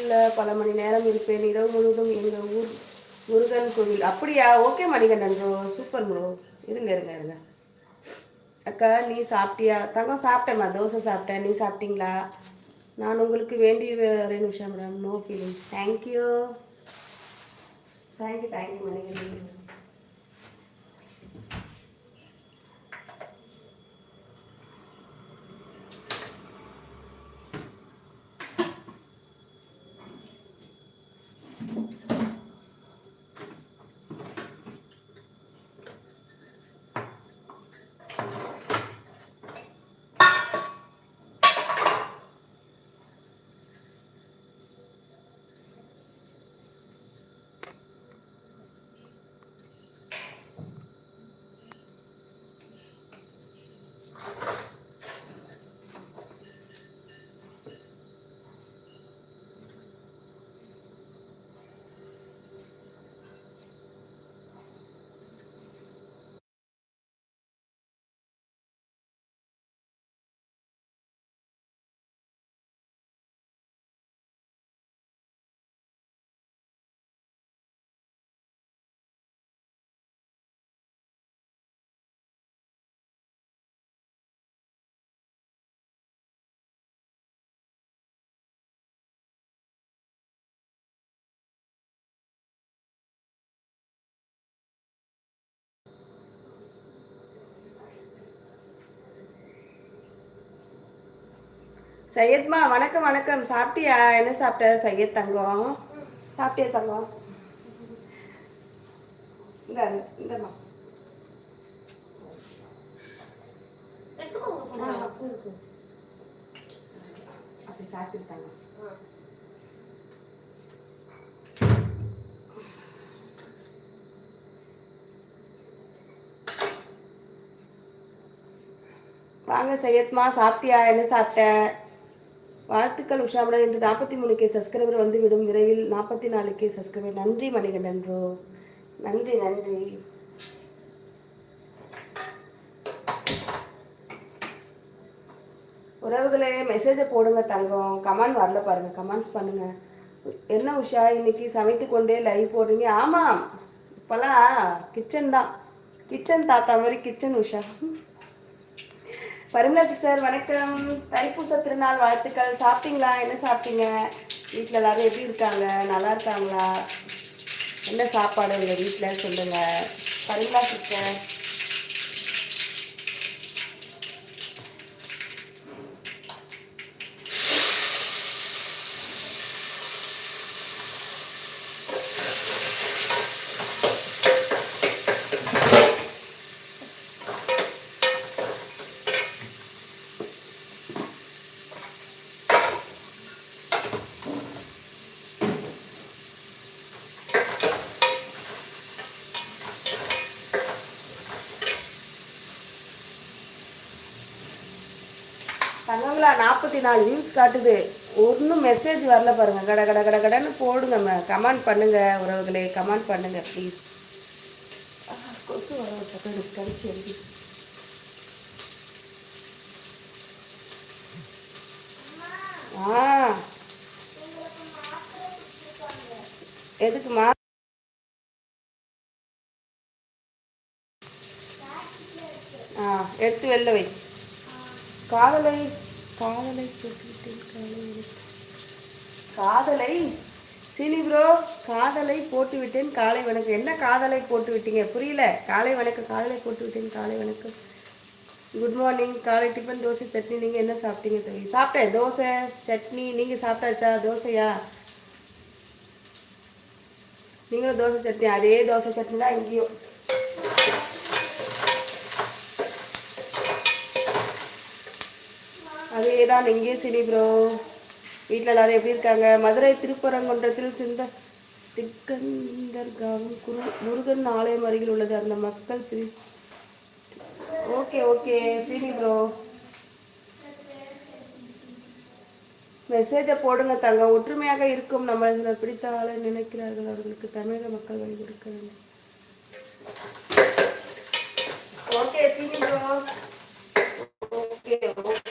கோவிலில் பல மணி நேரம் இருப்பேன். இரவு முழுவதும் எங்கள் ஊர் முருகன் கோவில். அப்படியா? Okay Manikandan bro, super bro. இருங்க இருங்க இருங்க. அக்கா நீ சாப்பிட்டியா? தங்கம் சாப்பிட்டேம்மா, தோசை சாப்பிட்டேன். நீ சாப்பிட்டீங்களா? நான் உங்களுக்கு வேண்டி வரேன் Usha madam. No feeling. Thank you thank you thank you Manikandan. சையத்மா வணக்கம் வணக்கம். சாப்பிட்டியா? என்ன சாப்பிட்ட சையத் தங்கம்? சாப்பிட்டியா தங்கம்? இந்தம்மா அப்படி சாப்பிட்டுட்டாங்க. வாங்க சையத்மா, சாப்பிட்டியா? என்ன சாப்பிட்ட? வாழ்த்துக்கள் உஷாமடா. இன்று 43K சப்ஸ்கிரைபர் வந்துவிடும். விரைவில் 44K சப்ஸ்கிரைபர். நன்றி மணிகண்டன் ப்ரோ, நன்றி நன்றி. உறவுகளே மெசேஜை போடுங்க தங்கம். கமெண்ட் வரல பாருங்க, கமெண்ட்ஸ் பண்ணுங்க. என்ன உஷா இன்னைக்கு சமைத்து கொண்டே லைவ் போடுறீங்க? ஆமாம், இப்போல்லாம் கிச்சன் தான். கிச்சன் தாத்தா மாதிரி கிச்சன் உஷா. பரிமளா சிஸ்டர் வணக்கம். தைப்பூச திருநாள் வாழ்த்துக்கள். சாப்பிட்டீங்களா? என்ன சாப்பிட்டீங்க? வீட்டில் எல்லாரும் எப்படி இருக்காங்க? நல்லா இருக்காங்களா? என்ன சாப்பாடு உங்கள் வீட்டில் சொல்லுங்கள் பரிமளா சிஸ்டர். தங்கங்களா 44 வியூஸ் காட்டுது. ஒன்றும் மெசேஜ் வரல பாருங்க. கட கட கட கடன்னு போடுங்க, கமெண்ட் பண்ணுங்க உறவுகளே, கமெண்ட் பண்ணுங்க ப்ளீஸ். கொசு வர எனக்கு கடிச்சு எழுதி. எதுக்குமா? எடுத்து வெளில வை. காதலை காதலை போட்டுவிட்டேன் காதலை சீனி ப்ரோ, காதலை போட்டு விட்டேன் காலை வணக்கம். என்ன காதலை போட்டு விட்டீங்க? புரியல. காலை வணக்கம், காதலை போட்டு விட்டேன் காலை வணக்கம். Good morning. காலை டிஃபன் தோசை சட்னி. நீங்கள் என்ன சாப்பிட்டீங்க தோழி? சாப்பிட்டேன், தோசை சட்னி. நீங்கள் சாப்பிட்டாச்சா? தோசையா? நீங்களும் தோசை சட்னி? அதே தோசை சட்னி தான் இங்கேயும். அதே தான் இங்கேயும் சரி ப்ரோ. வீட்டில் எல்லாரும் எப்படி இருக்காங்க? மதுரை திருப்பரங்குன்றத்தில் சிக்கந்தர்காவும் முருகன் ஆலயம் அருகில் உள்ளது. அந்த மக்கள் ஓகே ஓகே சரி ப்ரோ. மெசேஜை போடுங்க தங்க. ஒற்றுமையாக இருக்கும் நம்ம பிடித்த ஆளை நினைக்கிறார்கள். அவர்களுக்கு தமிழக மக்கள் வழி கொடுக்க வேண்டும். ஓகே சரி ப்ரோ. Okay okay.